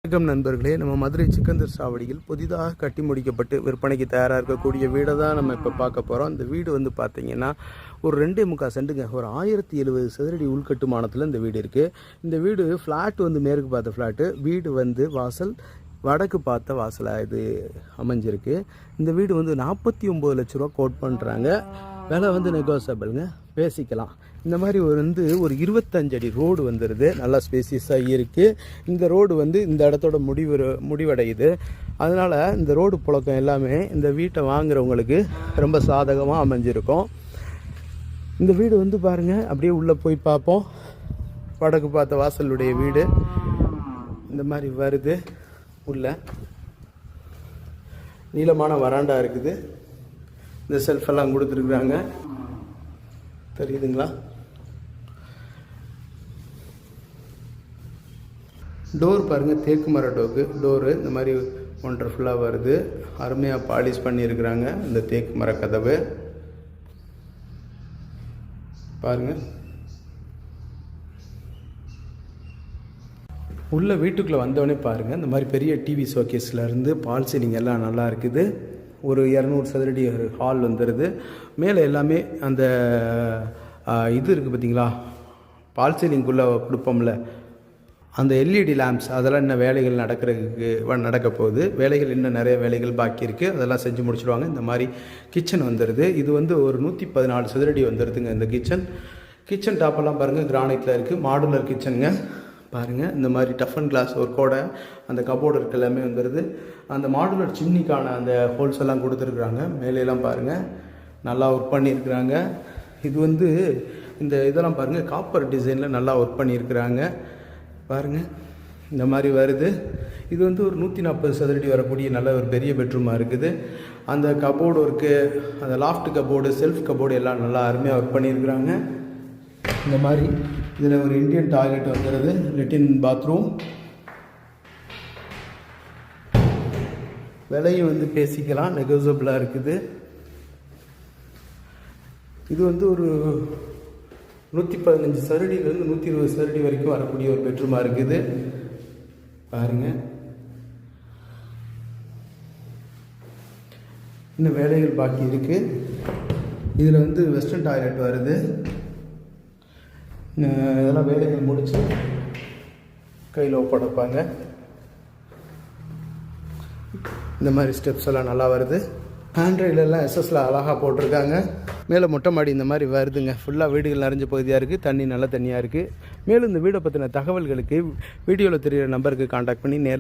வணக்கம் நண்பர்களே, நம்ம மதுரை சிக்கந்தர் சாவடியில் புதிதாக கட்டி முடிக்கப்பட்டு விற்பனைக்கு தயாராக இருக்கக்கூடிய வீடை தான் நம்ம இப்போ பார்க்க போகிறோம். இந்த வீடு வந்து பார்த்திங்கன்னா ஒரு 2.25 சென்ட்டுங்க, ஒரு 1070 சதுரடி உள்கட்டுமானத்தில் இந்த வீடு இருக்குது. இந்த வீடு ஃப்ளாட் வந்து மேற்கு பார்த்த ஃப்ளாட்டு, வீடு வந்து வாசல் வடக்கு பார்த்த வாசலாக இது அமைஞ்சிருக்கு. இந்த வீடு வந்து 49 லட்ச ரூபா கோட் பண்ணுறாங்க. விலை வந்து நெகோசியபிளுங்க, பேசிக்கலாம். இந்த மாதிரி ஒரு 25 அடி ரோடு வந்துடுது, நல்லா ஸ்பேசியஸாக இருக்குது. இந்த ரோடு வந்து இந்த இடத்தோட முடிவடையுது. அதனால் இந்த ரோடு புழக்கம் எல்லாமே இந்த வீட்டை வாங்குறவங்களுக்கு ரொம்ப சாதகமாக அமைஞ்சிருக்கும். இந்த வீடு வந்து பாருங்கள், அப்படியே உள்ளே போய் பார்ப்போம். வடக்கு பார்த்த வாசலுடைய வீடு இந்த மாதிரி வருது. உள்ள நீளமான வராண்டா இருக்குது. இந்த செல்ஃபெல்லாம் கொடுத்துருக்குறாங்க, தெரியுதுங்களா? டோர் பாருங்கள், தேக்கு மர டோரு இந்த மாதிரி ஒண்டர்ஃபுல்லாக வருது. அருமையாக பாலிஷ் பண்ணியிருக்கிறாங்க இந்த தேக்கு மர கதவு பாருங்கள். உள்ள வீட்டுக்குள்ளே வந்தோடனே பாருங்கள், இந்த மாதிரி பெரிய டிவி ஷோகேஸ்லேருந்து பால் சீலிங் எல்லாம் நல்லா இருக்குது. ஒரு 200 சதுரடி ஹால் வந்துடுது. மேலே எல்லாமே அந்த இது இருக்குது பார்த்தீங்களா, பால் சீலிங்குள்ளே கொடுப்போம்ல அந்த எல்இடி லேம்ப்ஸ், அதெல்லாம் இன்னும் வேலைகள் நடக்க போகுது. வேலைகள் இன்னும் நிறைய வேலைகள் பாக்கி இருக்குது, அதெல்லாம் செஞ்சு முடிச்சுடுவாங்க. இந்த மாதிரி கிச்சன் வந்துடுது. இது வந்து ஒரு 114 சதுரடி வந்துடுதுங்க. இந்த கிச்சன் டாப்பெல்லாம் பாருங்கள் கிரானைட்டில் இருக்குது. மாடுலர் கிச்சனுங்க பாருங்கள். இந்த மாதிரி டஃப் அண்ட் கிளாஸ் ஒர்க்கோட அந்த கபோர்டு இருக்க எல்லாமே வந்துடுது. அந்த மாடுலர் சிம்னிக்கான அந்த ஹோல்ஸ் எல்லாம் கொடுத்துருக்குறாங்க. மேலையெல்லாம் பாருங்கள் நல்லா ஒர்க் பண்ணியிருக்கிறாங்க. இது வந்து இந்த இதெல்லாம் பாருங்கள் காப்பர் டிசைனில் நல்லா ஒர்க் பண்ணியிருக்கிறாங்க பாருங்கள். இந்த மாதிரி வருது. இது வந்து ஒரு 140 சதுரடி வரக்கூடிய நல்ல ஒரு பெரிய பெட்ரூமாக இருக்குது. அந்த கபோர்டு ஒர்க்கு, அந்த லாஃப்ட் கபோர்டு, செல்ஃப் கபோர்டு எல்லாம் நல்லா அருமையாக ஒர்க் பண்ணியிருக்கிறாங்க. இந்த மாதிரி இதில் ஒரு இந்தியன் டாய்லெட் வந்துடுது, லெட்டின் பாத்ரூம். விலையும் வந்து பேசிக்கலாம், நெகோசியபிளாக இருக்குது. இது வந்து ஒரு 115 சதுரடியிலேருந்து 120 சதுரடி வரைக்கும் வரக்கூடிய ஒரு பெட்ரூமாக இருக்குது பாருங்கள். இன்னும் வேலைகள் பாக்கி இருக்குது. இதில் வந்து வெஸ்டர்ன் டாய்லெட் வருது. இதெல்லாம் வேலைகள் முடித்து கையில் ஒப்படைப்பாங்க. இந்த மாதிரி ஸ்டெப்ஸ் எல்லாம் நல்லா வருது. ஆண்ட்ராய்டெல்லாம் எஸ்எஸ்ல அழகாக போட்டிருக்காங்க. மேலே மொட்டை மாடி இந்த மாதிரி வருதுங்க. ஃபுல்லாக வீடுகள் நிறைஞ்ச பகுதியாக இருக்குது. தண்ணி நல்ல தண்ணியாக இருக்குது. மேலும் இந்த வீடை பற்றின தகவல்களுக்கு வீடியோவில் தெரிகிற நம்பருக்கு கான்டாக்ட் பண்ணி